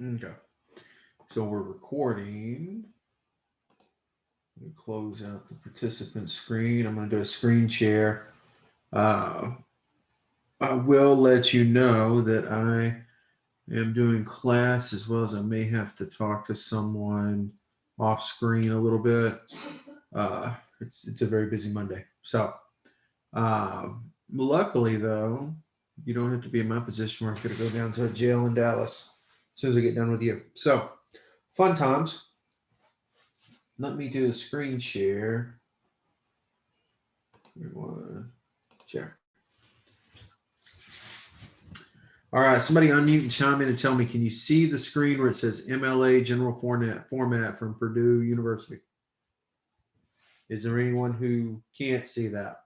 Okay. So we're recording. Let me close out the participant screen. I'm going to do a screen share. Uh, I will let you know that I am doing class as well as I may have to talk to someone off screen a little bit. Uh, it's a very busy Monday. So, luckily though, you don't have to be in my position where I'm going to go down to jail in Dallas as soon as I get done with you. So, fun times. Let me do a screen share. Everyone, share. All right, somebody unmute and chime in and tell me, can you see the screen where it says MLA General Format from Purdue University? Is there anyone who can't see that?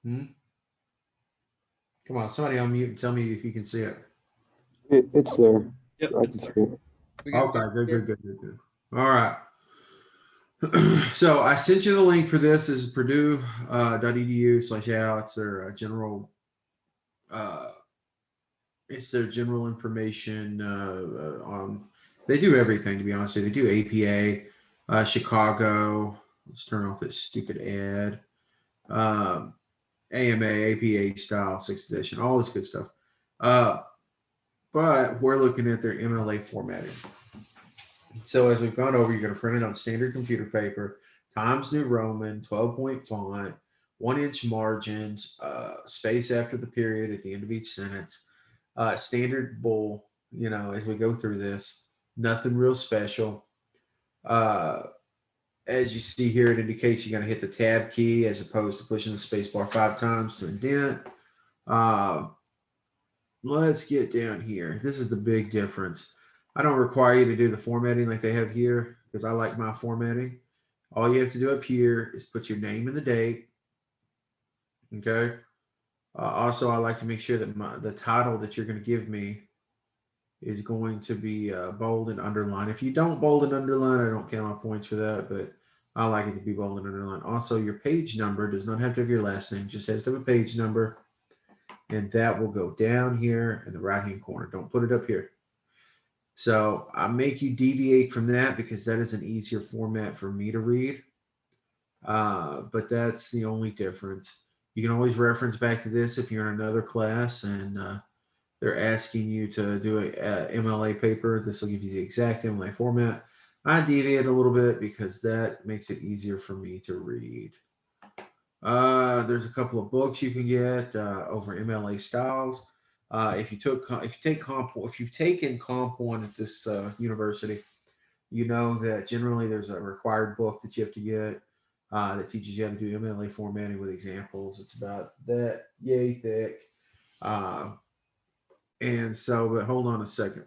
Hmm? Come on, somebody unmute and tell me if you can see it. It's there. Yep, I it's can see there. it. We got Okay, good. All right. So I sent you the link for this. This is purdue.edu/yeah. It's their general. Uh, it's their general information on. They do everything, to be honest with you. They do APA, Chicago. Let's turn off this stupid ad. Um, AMA, APA style, sixth edition, all this good stuff. Uh, but we're looking at their MLA formatting. So as we've gone over, you're going to print it on standard computer paper, Times New Roman, 12-point font, 1-inch margins, space after the period at the end of each sentence, standard bull. As we go through this, nothing real special. Uh, as you see here, it indicates you're going to hit the tab key as opposed to pushing the space bar 5 times to indent. Uh, let's get down here. This is the big difference. I don't require you to do the formatting like they have here because I like my formatting. All you have to do up here is put your name and the date. Okay. Also, I like to make sure that the title that you're going to give me is going to be bold and underlined. If you don't bold and underline, I don't count my points for that, but I like it to be bold and underlined. Also, your page number does not have to have your last name, just has to have a page number, and that will go down here in the right hand corner. Don't put it up here. So I make you deviate from that because that is an easier format for me to read. But that's the only difference. You can always reference back to this if you're in another class and they're asking you to do a MLA paper. This will give you the exact MLA format. I deviate a little bit because that makes it easier for me to read. There's a couple of books you can get over MLA styles. If you've taken Comp One at this university, you know that generally there's a required book that you have to get that teaches you how to do MLA formatting with examples. It's about that yay thick. Uh, and so, but hold on a second.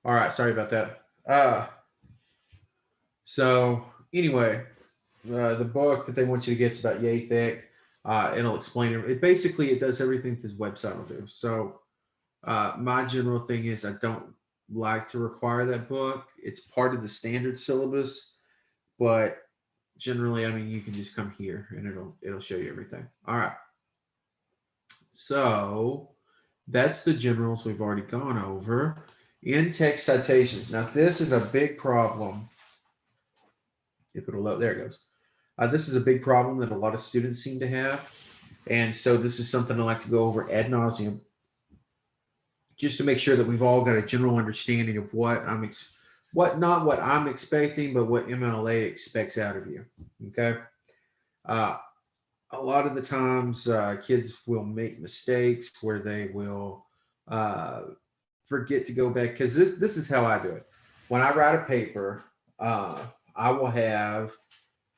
All right, sorry about that. So anyway, the book that they want you to get is about yay thick. It'll explain it. It basically it does everything this website will do. So my general thing is I don't like to require that book. It's part of the standard syllabus, but generally, I mean, you can just come here and it'll show you everything. All right. So that's the generals we've already gone over. In-text citations. Now this is a big problem. If it'll load, there it goes. This is a big problem that a lot of students seem to have, and so this is something I like to go over ad nauseum, just to make sure that we've all got a general understanding of what not what I'm expecting, but what MLA expects out of you. Okay. Uh, a lot of the times, kids will make mistakes where they will uh, forget to go back because this is how I do it. When I write a paper, uh, I will have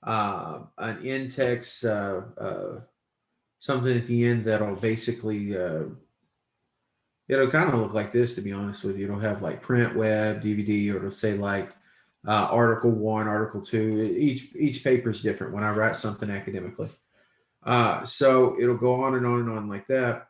an in-text something at the end that'll basically it'll kind of look like this, to be honest with you. It'll have like print, web, DVD, or it'll say like article one, article two. Each paper is different when I write something academically. So it'll go on and on and on like that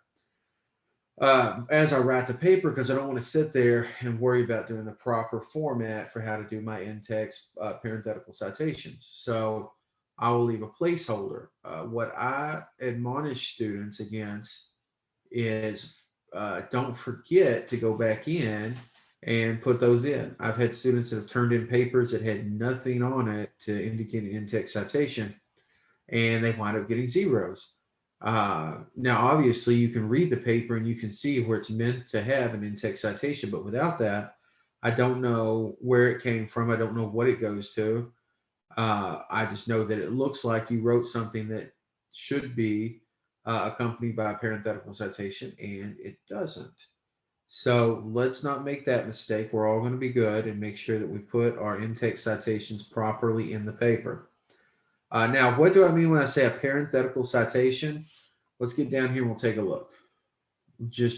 as I write the paper because I don't want to sit there and worry about doing the proper format for how to do my in-text parenthetical citations. So I will leave a placeholder. What I admonish students against is don't forget to go back in and put those in. I've had students that have turned in papers that had nothing on it to indicate an in-text citation, and they wind up getting zeros. Now, obviously, you can read the paper and you can see where it's meant to have an in-text citation, but without that, I don't know where it came from. I don't know what it goes to. I just know that it looks like you wrote something that should be accompanied by a parenthetical citation, and it doesn't. So let's not make that mistake. We're all going to be good and make sure that we put our in-text citations properly in the paper. Now, what do I mean when I say a parenthetical citation? Let's get down here and we'll take a look.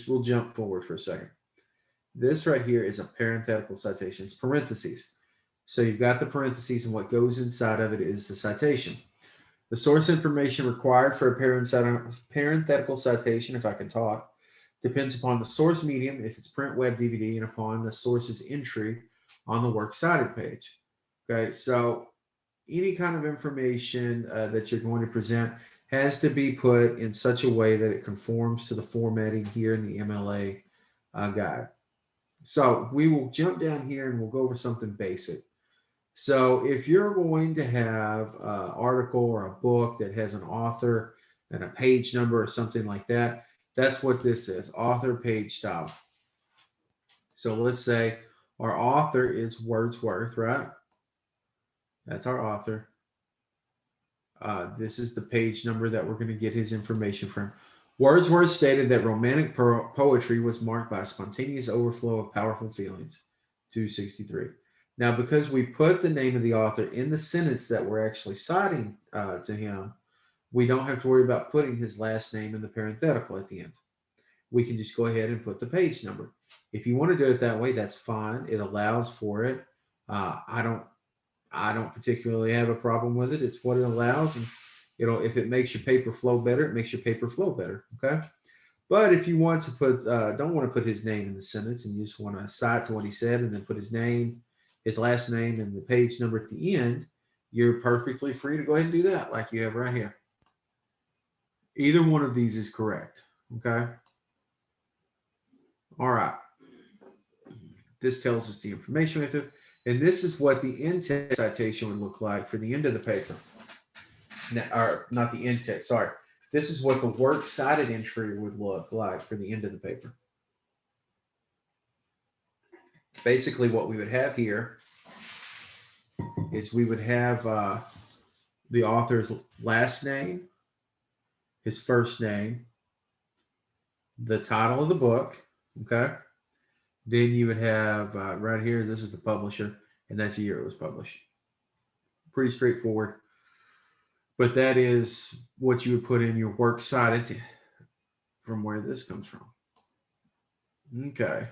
We'll jump forward for a second. This right here is a parenthetical citation. It's parentheses. So you've got the parentheses, and what goes inside of it is the citation. The source information required for a parenthetical citation, if I can talk, depends upon the source medium, if it's print, web, DVD, and upon the source's entry on the works cited page. Okay, so any kind of information that you're going to present has to be put in such a way that it conforms to the formatting here in the MLA guide. So we will jump down here and we'll go over something basic. So if you're going to have an article or a book that has an author and a page number or something like that, that's what this is, author page style. So let's say our author is Wordsworth, right? That's our author. This is the page number that we're going to get his information from. Wordsworth stated that romantic poetry was marked by a spontaneous overflow of powerful feelings. 263. Now, because we put the name of the author in the sentence that we're actually citing to him, we don't have to worry about putting his last name in the parenthetical at the end. We can just go ahead and put the page number. If you want to do it that way, that's fine. It allows for it. I don't particularly have a problem with it. It's what it allows, and if it makes your paper flow better, it makes your paper flow better. Okay. But if you want to don't want to put his name in the sentence, and you just want to cite to what he said, and then put his name, his last name, and the page number at the end, you're perfectly free to go ahead and do that, like you have right here. Either one of these is correct. Okay. All right. This tells us the information we have to, and this is what the in-text citation would look like for the end of the paper. Or not the in-text, sorry. This is what the works cited entry would look like for the end of the paper. Basically, what we would have here is we would have the author's last name, his first name, the title of the book, okay? Then you would have right here, this is the publisher, and that's the year it was published. Pretty straightforward. But that is what you would put in your works cited from where this comes from. Okay.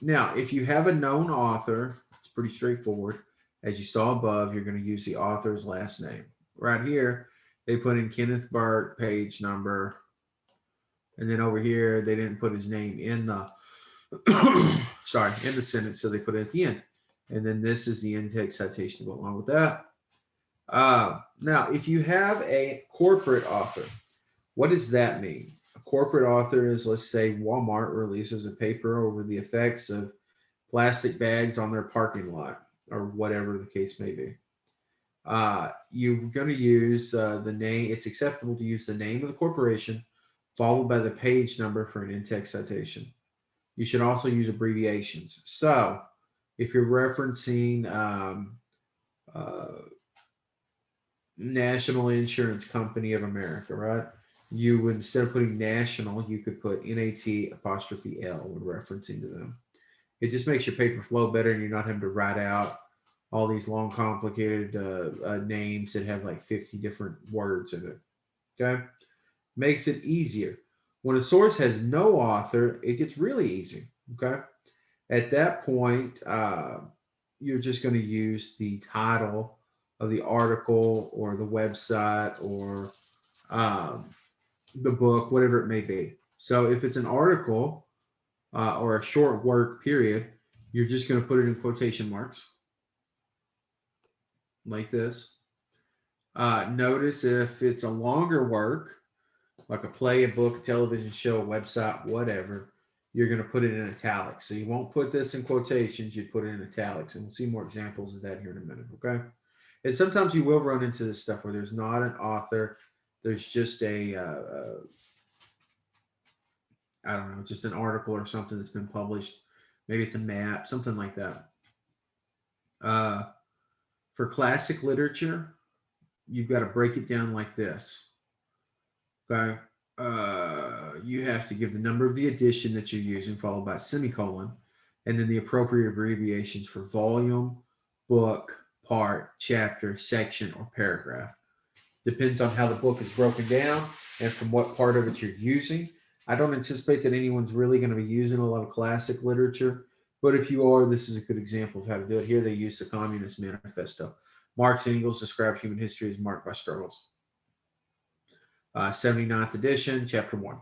Now, if you have a known author, it's pretty straightforward. As you saw above, you're going to use the author's last name. Right here, they put in Kenneth Burke, page number, and then over here they didn't put his name in the sorry, in the sentence, so they put it at the end. And then this is the in-text citation to go along with that. Now, if you have a corporate author, what does that mean? A corporate author is, let's say, Walmart releases a paper over the effects of plastic bags on their parking lot, or whatever the case may be. You're going to use the name, it's acceptable to use the name of the corporation followed by the page number for an in-text citation. You should also use abbreviations. So, if you're referencing uh, National Insurance Company of America, right? You would, instead of putting national, you could put NAT apostrophe L when referencing to them. It just makes your paper flow better, and you're not having to write out all these long, complicated names that have like 50 different words in it. Okay, makes it easier. When a source has no author, it gets really easy. Okay, at that point, you're just going to use the title of the article or the website or um, the book, whatever it may be. So if it's an article or a short work period, you're just going to put it in quotation marks like this. Notice if it's a longer work, like a play, a book, a television show, a website, whatever, you're going to put it in italics. So you won't put this in quotations, you put it in italics. And we'll see more examples of that here in a minute, okay? And sometimes you will run into this stuff where there's not an author, there's just I don't know, just an article or something that's been published. Maybe it's a map, something like that. Uh, for classic literature, you've got to break it down like this. Okay. You have to give the number of the edition that you're using, followed by a semicolon, and then the appropriate abbreviations for volume, book, part, chapter, section, or paragraph. Depends on how the book is broken down and from what part of it you're using. I don't anticipate that anyone's really going to be using a lot of classic literature, but if you are, this is a good example of how to do it. Here they use the Communist Manifesto. Marx and Engels describe human history as marked by struggles. 79th edition, chapter 1.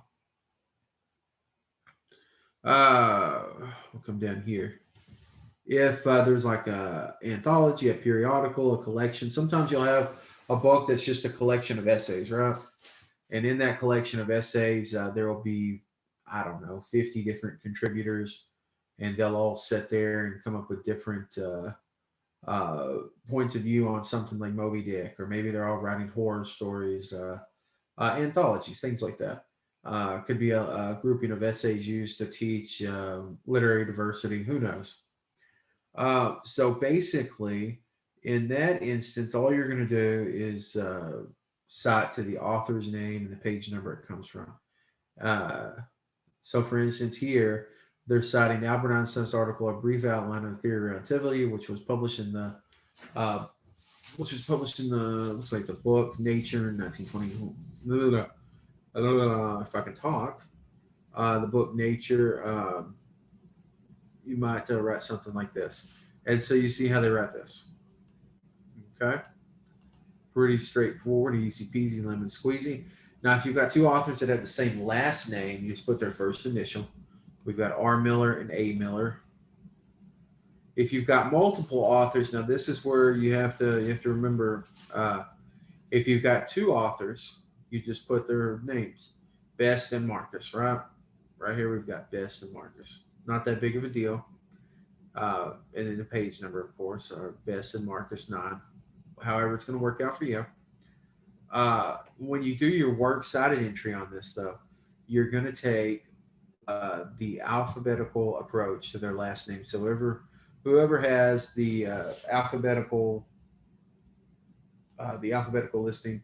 We'll come down here. If there's like a anthology, a periodical, a collection, sometimes you'll have a book that's just a collection of essays, right? And in that collection of essays, there will be, I don't know, 50 different contributors, and they'll all sit there and come up with different points of view on something like Moby Dick, or maybe they're all writing horror stories, anthologies, things like that. Could be a grouping of essays used to teach literary diversity. Who knows? So basically, in that instance, all you're going to do is cite to the author's name and the page number it comes from. Uh, so, for instance, here they're citing Albert Einstein's article, "A Brief Outline of the Theory of Relativity," uh, which was published in the looks like the book Nature in 1920. If I can talk, the book Nature. You might write something like this, and so you see how they write this. Okay, pretty straightforward, easy peasy, lemon squeezy. Now, if you've got two authors that have the same last name, you just put their first initial. We've got R. Miller and A. Miller. If you've got multiple authors, now this is where you have to remember. If you've got two authors, you just put their names, Best and Marcus. Right here we've got Best and Marcus. Not that big of a deal. And then the page number, of course, are Best and Marcus 9. However, it's going to work out for you. When you do your works cited entry on this, though, you're going to take the alphabetical approach to their last name. So whoever has the alphabetical listing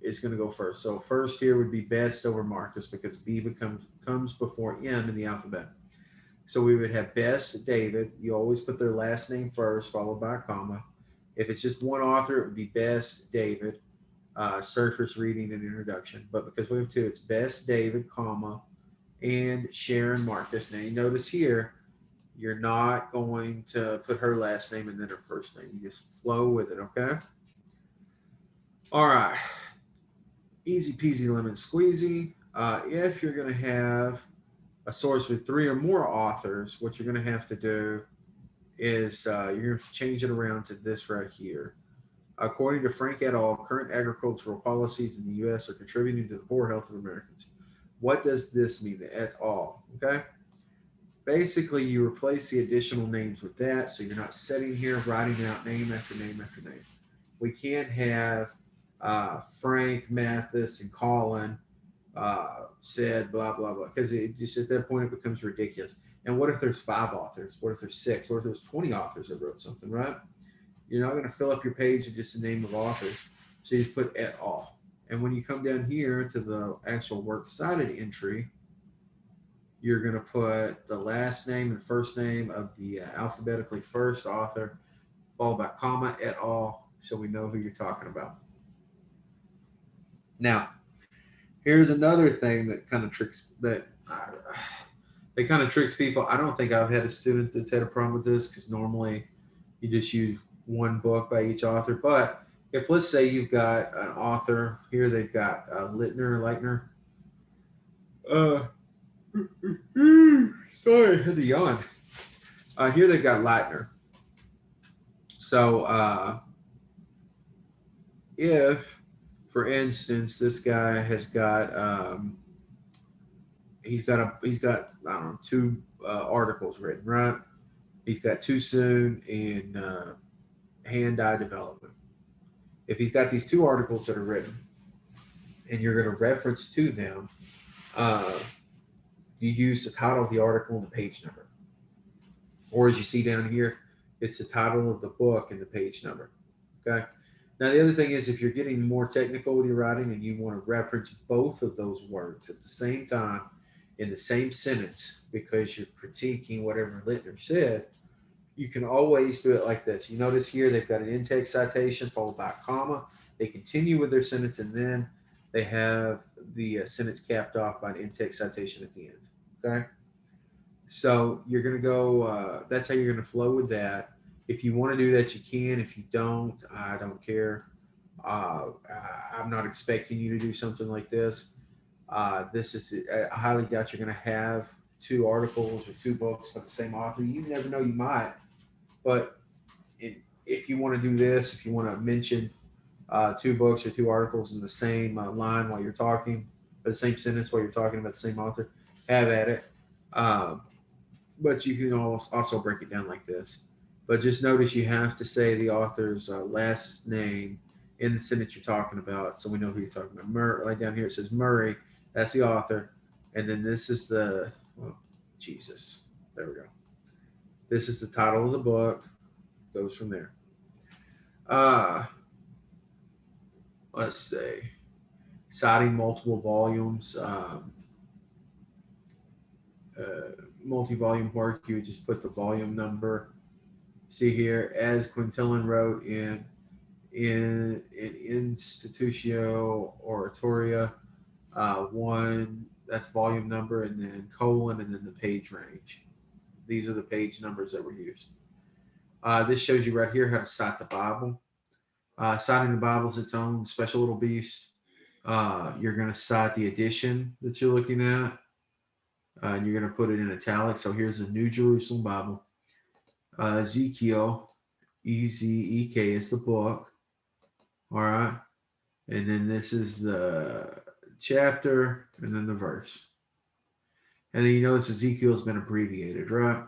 is going to go first. So first here would be Best over Marcus because B comes before M in the alphabet. So we would have Best David. You always put their last name first, followed by a comma. If it's just one author, it would be Best David, surface reading and introduction. But because we have two, it's Best David, comma, and Sharon Marcus. Now you notice here, You're not going to put her last name and then her first name. You just flow with it, okay? All right. Easy peasy lemon squeezy. If you're going to have a source with three or more authors, what you're going to have to do is you're going to change it around to this right here. According to Frank et al., current agricultural policies in the U.S. are contributing to the poor health of Americans. What does this mean, the et al.? Okay. Basically, you replace the additional names with that, so you're not sitting here writing out name after name after name. We can't have Frank, Mathis, and Colin said blah blah blah because it just at that point it becomes ridiculous. And what if there's 5 authors? What if there's 6? What if there's 20 authors that wrote something? Right? You're not going to fill up your page with just the name of authors, so you just put et al. And when you come down here to the actual works cited entry, you're going to put the last name and first name of the alphabetically first author, followed by comma et al. So we know who you're talking about. Now, here's another thing that kind of tricks that it kind of tricks people. I don't think I've had a student that's had a problem with this because normally you just use one book by each author. But if let's say you've got an author here, they've got Leitner. Uh, sorry, I had to yawn. Here they've got Leitner. So if, for instance, this guy has got he's got I don't know 2 articles written, right? He's got Too Soon in Hand-Eye Development. If he's got these 2 articles that are written, and you're going to reference to them, uh, you use the title of the article and the page number. Or as you see down here, it's the title of the book and the page number. Okay. Now the other thing is if you're getting more technical with your writing and you want to reference both of those words at the same time in the same sentence because you're critiquing whatever Littner said, you can always do it like this. You notice here they've got an in-text citation followed by a comma. They continue with their sentence and then they have the sentence capped off by an in-text citation at the end. Okay. So you're going to go, that's how you're going to flow with that. If you want to do that, you can. If you don't, I don't care. I'm not expecting you to do something like this. This is, I highly doubt you're going to have 2 articles or 2 books by the same author. You never know, you might. But if you want to do this, if you want to mention 2 books or 2 articles in the same line while you're talking, or the same sentence while you're talking about the same author, have at it. Um, but you can also break it down like this. But just notice you have to say the author's last name in the sentence you're talking about, so we know who you're talking about. Like down here it says Murray, that's the author, and then this is the Jesus. There we go. This is the title of the book. Goes from there. Uh, let's see. Citing multiple volumes. Multi-volume work, you would just put the volume number. See here, as Quintilian wrote in Institutio Oratoria, 1, that's volume number, and then colon, and then the page range. These are the page numbers that were used. This shows you right here how to cite the Bible. Citing the Bible is its own special little beast. You're going to cite the edition that you're looking at, and you're going to put it in italics. So here's the New Jerusalem Bible. Ezekiel, Ezek is the book. All right. And then this is the chapter and then the verse. And then you notice Ezekiel's been abbreviated, right?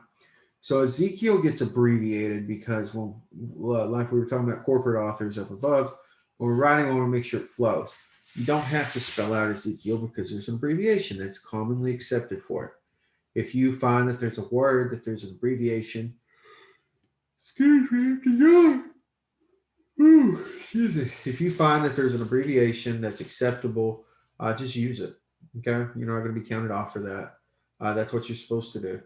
So Ezekiel gets abbreviated because like we were talking about corporate authors up above, when we're writing, we want to make sure it flows. You don't have to spell out Ezekiel because there's an abbreviation that's commonly accepted for it. If you find that there's a word that there's an abbreviation, excuse me, excuse me. If you find that there's an abbreviation that's acceptable, just use it. Okay, you're not going to be counted off for that. That's what you're supposed to do.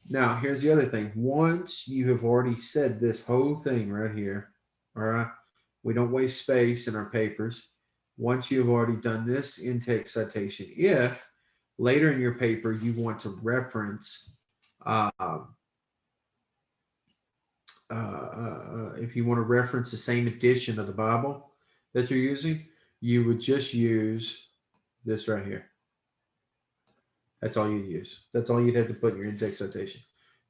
Now, here's the other thing. Once you have already said this whole thing right here, all right, we don't waste space in our papers. Once you have already done this in-text citation, if later in your paper you want to reference if you want to reference the same edition of the Bible that you're using, you would just use this right here. That's all you'd use. That's all you'd have to put in your in-text citation.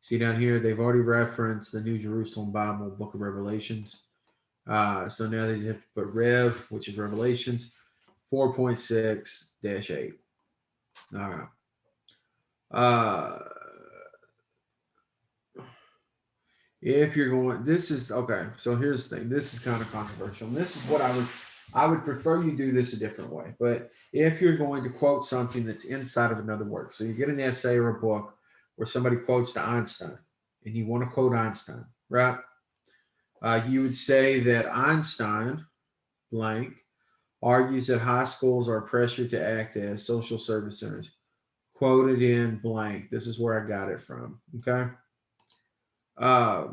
See down here, they've already referenced the New Jerusalem Bible, Book of Revelations. So now they have to put Rev, which is Revelations 4.6-8. All right. If you're going, this is okay. So here's the thing. This is kind of controversial. And this is what I would prefer you do this a different way. But if you're going to quote something that's inside of another work, so you get an essay or a book where somebody quotes to Einstein, and you want to quote Einstein, right? You would say that Einstein, blank, argues that high schools are pressured to act as social service centers. Quoted in blank. This is where I got it from. Okay. Uh,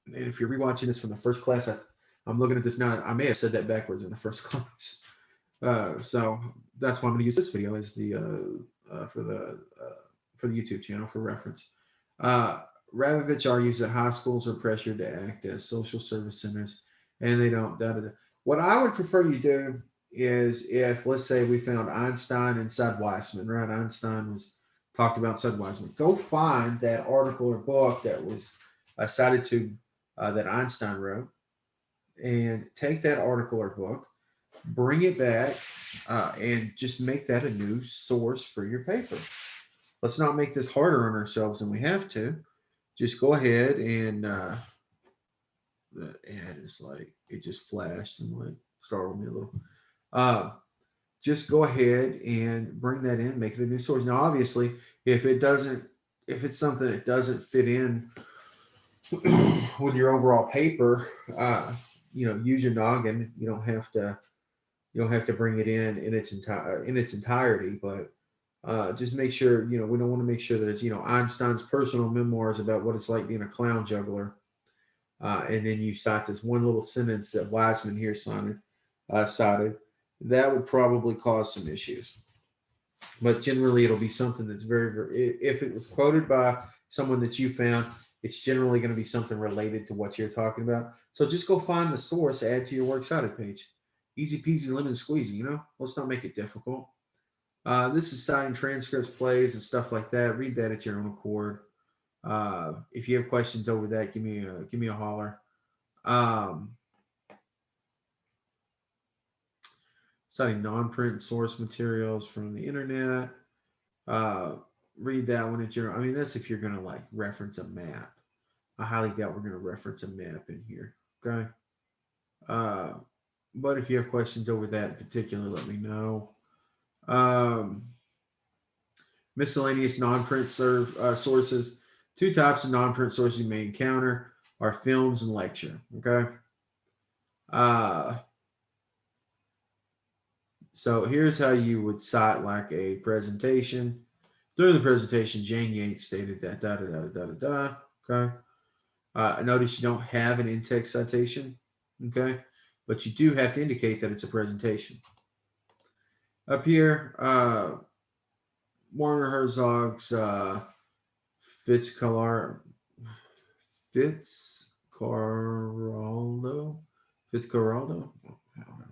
and if you're rewatching this from the first class, I'm looking at this now. I may have said that backwards in the first class. So that's why I'm going to use this video as the for the YouTube channel for reference. Uh, Ravovich argues that high schools are pressured to act as social service centers, and they don't. Da, da, da. What I would prefer you do is if, let's say, we found Einstein inside Weissman, right? Einstein was talked about inside Weissman. Go find that article or book that was cited to that Einstein wrote, and take that article or book, bring it back, and just make that a new source for your paper. Let's not make this harder on ourselves than we have to. Just go ahead and the ad is like it just flashed and like startled me a little. Uh, just go ahead and bring that in, make it a new source. Now, obviously, if it doesn't, if it's something that doesn't fit in with your overall paper, use your noggin. You don't have to bring it in its entirety, but just make sure we don't want to make sure that it's Einstein's personal memoirs about what it's like being a clown juggler, and then you cite this one little sentence that Wiseman here cited. That would probably cause some issues. But generally, it'll be something that's very, very. If it was quoted by someone that you found, it's generally going to be something related to what you're talking about. So just go find the source, add to your works cited page. Easy peasy, lemon squeezy. Let's not make it difficult. This is citing transcripts, plays, and stuff like that. Read that at your own accord. If you have questions over that, give me a holler. Citing non-print source materials from the internet. Read that one at your. I mean, that's if you're gonna like reference a map. I highly doubt we're gonna reference a map in here. Okay. But if you have questions over that in particular, let me know. Miscellaneous non-print sources. Two types of non-print sources you may encounter are films and lecture. Okay. So here's how you would cite like a presentation. During the presentation, Jane Yates stated that da da da da da da. Okay. Notice you don't have an in-text citation. Okay. But you do have to indicate that it's a presentation. Up here, Warner Herzog's Fitzcarraldo. Fitzcarraldo. I don't know.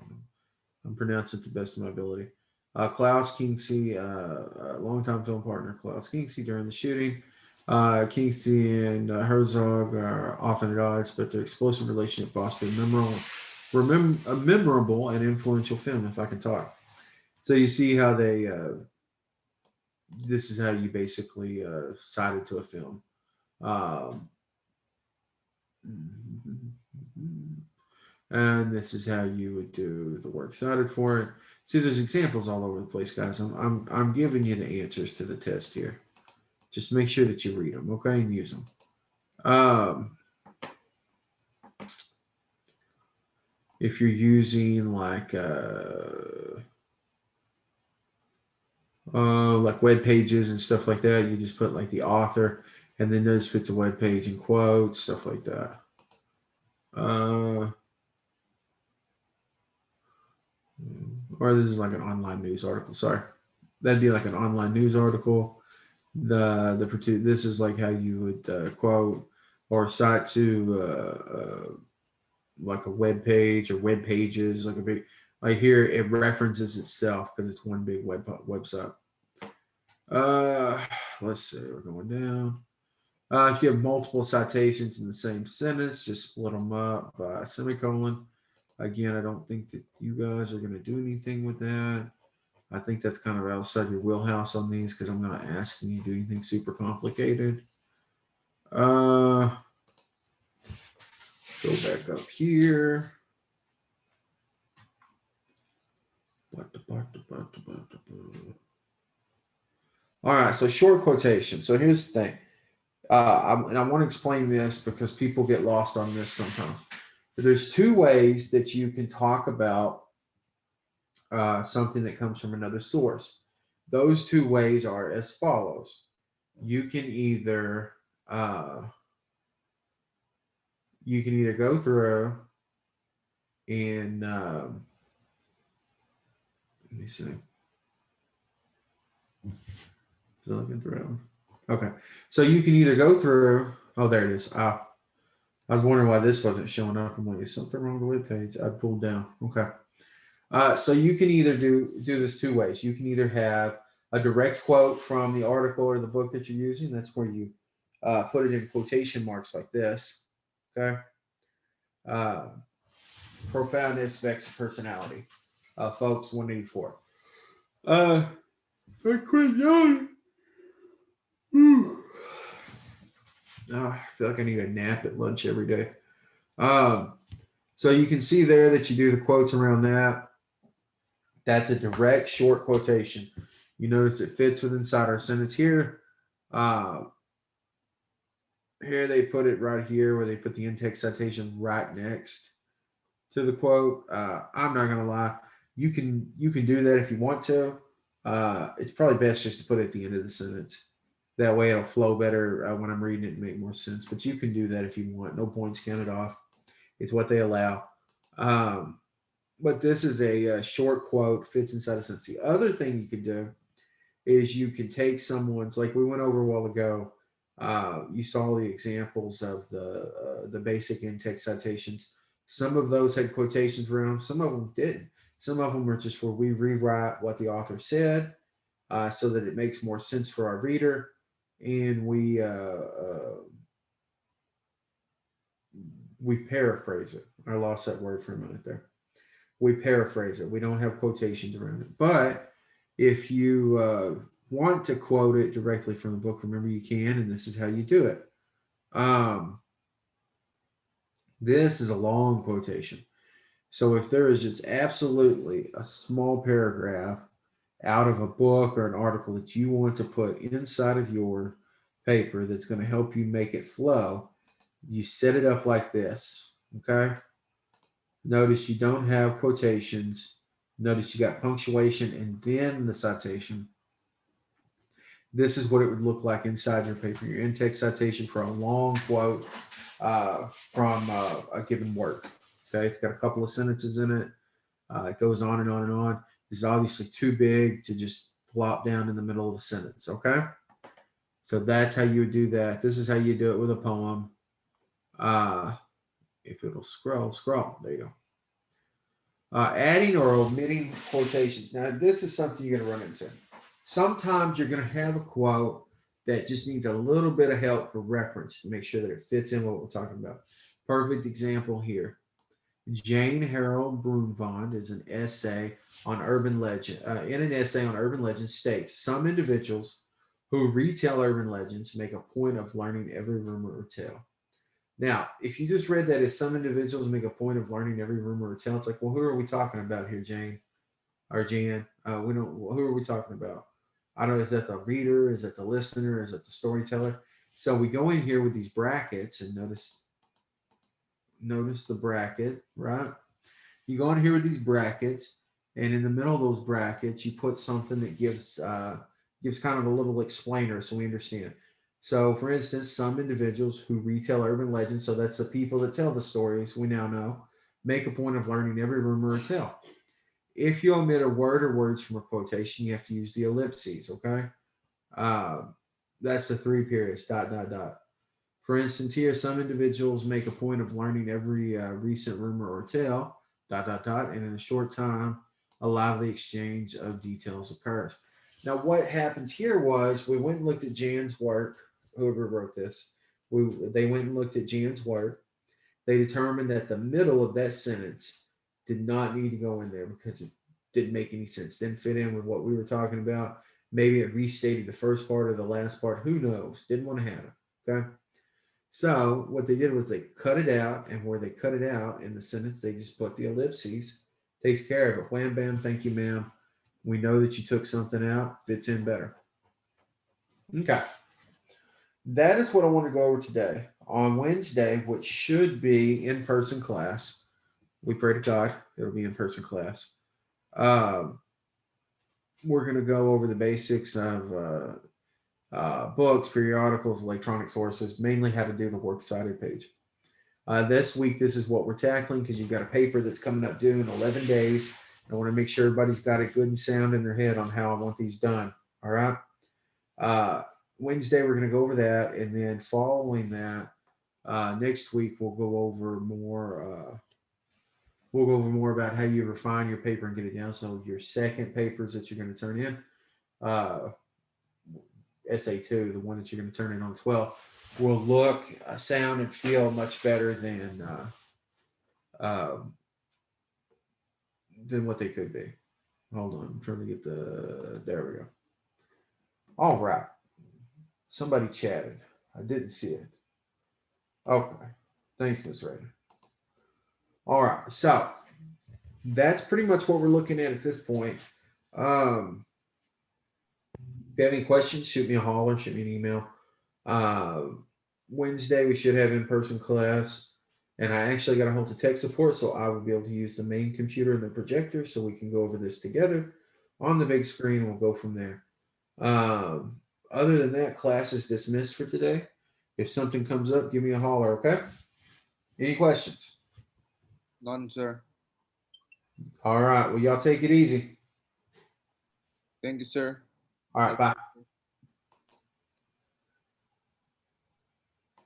I'm pronouncing it to the best of my ability. Klaus Kinksey, longtime film partner Klaus Kinksey during the shooting. Kinksey and Herzog are often at odds, but their explosive relationship fostered a memorable and influential film, if I can talk. So you see how they, this is how you basically cite it to a film. And this is how you would do the works cited for it. See, there's examples all over the place, guys. I'm giving you the answers to the test here. Just make sure that you read them, okay, and use them. If you're using like web pages and stuff like that, you just put like the author, and then those put the web page in quotes, stuff like that. Or this is like an online news article. Sorry, that'd be like an online news article. This is like how you would quote or cite to like a web page or web pages, like a big, like here it references itself because it's one big website. Uh, let's see, we're going down. If you have multiple citations in the same sentence, just split them up by a semicolon. Again, I don't think that you guys are going to do anything with that. I think that's kind of outside your wheelhouse on these because I'm not asking you to do anything super complicated. Uh, go back up here. All right, so short quotation. So here's the thing. And I want to explain this because people get lost on this sometimes. There's two ways that you can talk about something that comes from another source. Those two ways are as follows. You can either uh, go through and let me see. Still looking through. Okay, so you can either go through. Oh, there it is. I was wondering why this wasn't showing up. I'm like, is something wrong with the web page? I pulled down. Okay. So you can either do this two ways. You can either have a direct quote from the article or the book that you're using. That's where you put it in quotation marks like this. Okay. Uh, Profoundness, vex personality. Folks, 184. I quit yawning. I feel like I need a nap at lunch every day. Um, so you can see there that you do the quotes around that. That's a direct short quotation. You notice it fits with inside our sentence here. Uh, Here they put it right here where they put the in-text citation right next to the quote. I'm not gonna lie, you can do that if you want to. It's probably best just to put it at the end of the sentence. That way it'll flow better when I'm reading it and make more sense. But you can do that if you want. No points counted off. It's what they allow. Um, but this is a, short quote, fits inside a sentence. The other thing you can do is you can take someone's, like we went over a while ago. You saw the examples of the basic in-text citations. Some of those had quotations around them. Some of them didn't. Some of them are just where we rewrite what the author said so that it makes more sense for our reader, and we paraphrase it. I lost that word for a minute there. We paraphrase it. We don't have quotations around it. But if you want to quote it directly from the book, remember you can, and this is how you do it. Um, this is a long quotation. So if there is just absolutely a small paragraph out of a book or an article that you want to put inside of your paper that's going to help you make it flow, you set it up like this. Okay. Notice you don't have quotations. Notice you got punctuation and then the citation. This is what it would look like inside your paper. Your in-text citation for a long quote from a given work. Okay, it's got a couple of sentences in it. It goes on and on and on. This is obviously too big to just flop down in the middle of a sentence. Okay, so that's how you would do that. This is how you do it with a poem. Uh, if it'll scroll. There you go. Adding or omitting quotations. Now, this is something you're going to run into. Sometimes you're going to have a quote that just needs a little bit of help for reference to make sure that it fits in what we're talking about. Perfect example here. Jane Harold Brunvand is an essay on urban legend. In an essay on urban legends, states some individuals who retell urban legends make a point of learning every rumor or tale. Now, if you just read that as some individuals make a point of learning every rumor or tale, it's like, well, who are we talking about here, Jane or Jan? We don't. Who are we talking about? I don't know. Is that the reader? Is that the listener? Is that the storyteller? So we go in here with these brackets and notice the bracket, right? You go in here with these brackets, and in the middle of those brackets, you put something that gives kind of a little explainer so we understand. So, for instance, some individuals who retell urban legends, so that's the people that tell the stories, we now know, make a point of learning every rumor or tale. If you omit a word or words from a quotation, you have to use the ellipses, okay? Uh, That's the 3 periods, dot, dot, dot. For instance, here, some individuals make a point of learning every recent rumor or tale, dot, dot, dot, and in a short time, a lively exchange of details occurs. Now, what happened here was we went and looked at Jan's work, whoever wrote this. They went and looked at Jan's work. They determined that the middle of that sentence did not need to go in there because it didn't make any sense, didn't fit in with what we were talking about. Maybe it restated the first part or the last part. Who knows? Didn't want to have it. Okay. So what they did was they cut it out, and where they cut it out in the sentence, they just put the ellipses. Takes care of it. Wham bam, thank you, ma'am. We know that you took something out. Fits in better. Okay. That is what I want to go over today. On Wednesday, which should be in-person class. We pray to God it'll be in-person class. Um, we're going to go over the basics of books, periodicals, electronic sources, mainly how to do the works cited page. This week, this is what we're tackling because you've got a paper that's coming up due in 11 days. I want to make sure everybody's got a good and sound in their head on how I want these done. All right. Uh, Wednesday, we're going to go over that. And then following that, next week, we'll go over more. We'll go over more about how you refine your paper and get it down. So your second papers that you're going to turn in, uh, SA2, the one that you're going to turn in on 12, will look, sound, and feel much better um, than what they could be. Hold on, I'm trying to get the. There we go. All right. Somebody chatted. I didn't see it. Okay. Thanks, Miss Rader. All right. So that's pretty much what we're looking at this point. Um, if you have any questions, shoot me a holler, shoot me an email. Uh, Wednesday, we should have in person class. And I actually got a hold of tech support, so I will be able to use the main computer and the projector so we can go over this together on the big screen. We'll go from there. Um, Other than that, class is dismissed for today. If something comes up, give me a holler, okay? Any questions? None, sir. All right. Well, y'all take it easy. Thank you, sir. All right. Bye.